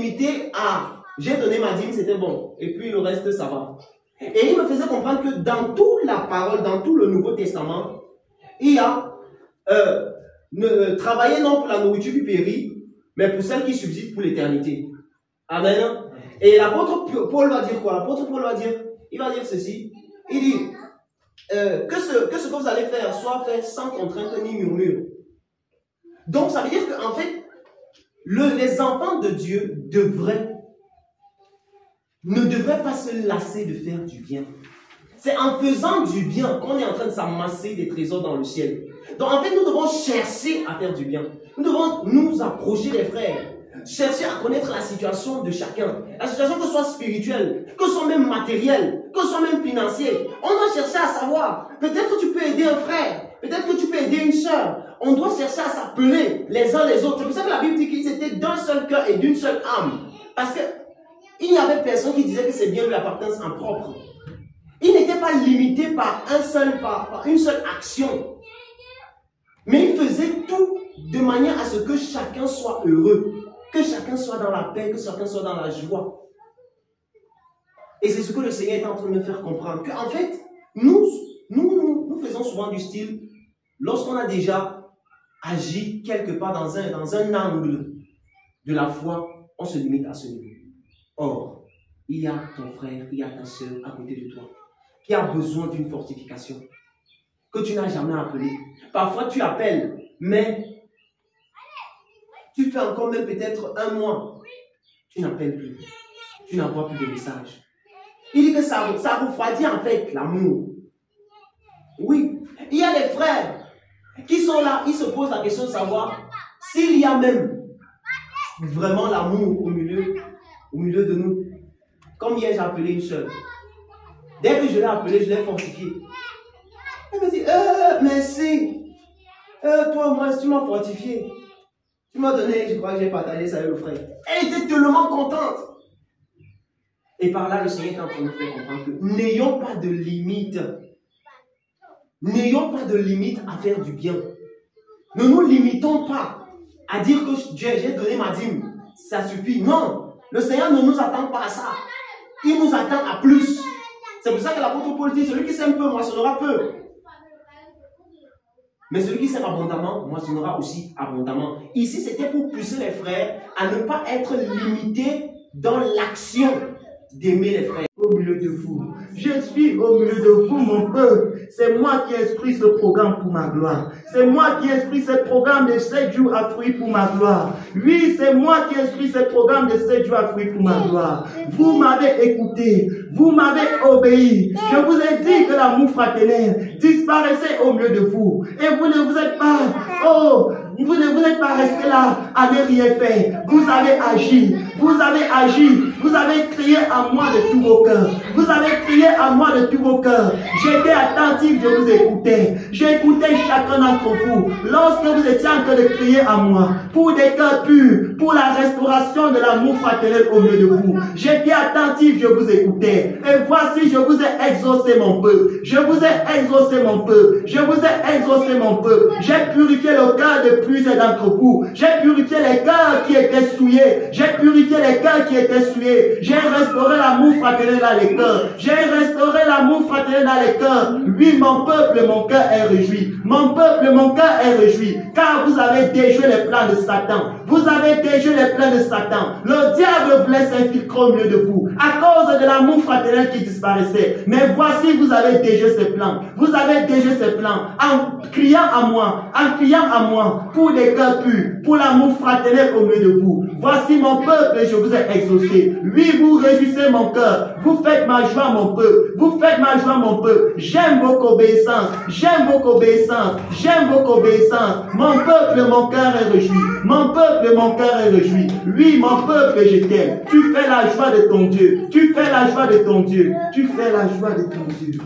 limité à j'ai donné ma dîme, c'était bon. Et puis le reste, ça va. Et il me faisait comprendre que dans toute la parole, dans tout le Nouveau Testament, il y a travailler non pour la nourriture qui périt, mais pour celle qui subsiste pour l'éternité. Amen. Et l'apôtre Paul va dire quoi? L'apôtre Paul va dire, il va dire ceci. Il dit que ce que vous allez faire soit fait sans contrainte ni murmure. Donc ça veut dire qu'en fait, les enfants de Dieu ne devraient pas se lasser de faire du bien. C'est en faisant du bien qu'on est en train de s'amasser des trésors dans le ciel. Donc en fait, nous devons chercher à faire du bien. Nous devons nous approcher des frères. Chercher à connaître la situation de chacun. La situation que ce soit spirituelle, que ce soit même matérielle, que ce soit même financière. On doit chercher à savoir. Peut-être que tu peux aider un frère. Peut-être que tu peux aider une soeur. On doit chercher à s'appeler les uns les autres. C'est pour ça que la Bible dit qu'ils étaient d'un seul cœur et d'une seule âme. Parce que il n'y avait personne qui disait que c'est bien de l'appartenance en propre. Il n'était pas limité par une seule action. Mais il faisait tout de manière à ce que chacun soit heureux. Que chacun soit dans la paix, que chacun soit dans la joie. Et c'est ce que le Seigneur est en train de me faire comprendre. Qu'en fait, nous faisons souvent du style, lorsqu'on a déjà agi quelque part dans un angle de la foi, on se limite à ce niveau. Or, il y a ton frère, il y a ta soeur à côté de toi, qui a besoin d'une fortification, que tu n'as jamais appelée. Parfois, tu appelles, mais tu fais encore même peut-être un mois. Tu n'appelles plus. Tu n'envoies plus de messages. Il dit que ça refroidit en fait l'amour. Oui. Il y a des frères qui sont là, ils se posent la question de savoir s'il y a même vraiment l'amour au milieu de nous. Comme hier, j'ai appelé une soeur. Dès que je l'ai appelée, je l'ai fortifiée. Elle me dit, merci. Toi, moi, tu m'as fortifié. Tu m'as donné, je crois que j'ai partagé ça avec le frère. Elle était tellement contente. Et par là, le Seigneur est en train de nous faire comprendre que n'ayons pas de limite. N'ayons pas de limite à faire du bien. Ne nous limitons pas à dire que j'ai donné ma dîme. Ça suffit. Non. Le Seigneur ne nous attend pas à ça. Il nous attend à plus. C'est pour ça que l'apôtre Paul dit, celui qui sème peu, moissonnera peu. Mais celui qui sème abondamment, moissonnera aussi abondamment. Ici, c'était pour pousser les frères à ne pas être limités dans l'action d'aimer les frères. Au milieu de vous. Je suis au milieu de vous, mon peuple. C'est moi qui ai instruit ce programme pour ma gloire. C'est moi qui ai instruit ce programme de 7 jours à fruits pour ma gloire. Oui, c'est moi qui ai instruit ce programme de 7 jours à fruits pour ma gloire. Vous m'avez écouté. Vous m'avez obéi. Je vous ai dit que l'amour fraternel disparaissait au milieu de vous. Et vous ne vous êtes pas, vous n'êtes pas resté là à ne rien faire. Vous avez agi. Vous avez agi. Vous avez crié à moi de tous vos cœurs. Vous avez crié à moi de tous vos cœurs. J'étais attentif, je vous écoutais. J'écoutais chacun d'entre vous. Lorsque vous étiez en train de crier à moi pour des cœurs purs, pour la restauration de l'amour fraternel au milieu de vous, j'étais attentif, je vous écoutais. Et voici, je vous ai exaucé mon peuple. Je vous ai exaucé mon peuple. Je vous ai exaucé mon peuple. J'ai purifié le cœur de plusieurs d'entre vous. J'ai purifié les cœurs qui étaient souillés. J'ai purifié les cœurs qui étaient souillés. J'ai restauré l'amour fraternel dans les cœurs. J'ai restauré l'amour fraternel dans les cœurs. Oui, mon peuple, mon cœur est réjoui. Mon peuple, mon cœur est réjoui. Car vous avez déjoué les plans de Satan. Vous avez déjoué les plans de Satan. Le diable voulait s'infiltrer au milieu de vous à cause de l'amour fraternel qui disparaissait. Mais voici, vous avez déjoué ces plans. Vous avez déjoué ces plans en criant à moi pour des cœurs purs, pour l'amour fraternel au milieu de vous. Voici mon peuple, je vous ai exaucé. Oui, vous réjouissez mon cœur. Vous faites ma joie, mon peuple. Vous faites ma joie, mon peuple. J'aime votre obéissance. J'aime votre obéissance. J'aime votre obéissance. Mon peuple, mon cœur est réjoui. Mon peuple, mon cœur est réjoui. Oui, mon peuple, je t'aime. Tu fais la joie de ton Dieu. Tu fais la joie de ton Dieu. Tu fais la joie de ton Dieu.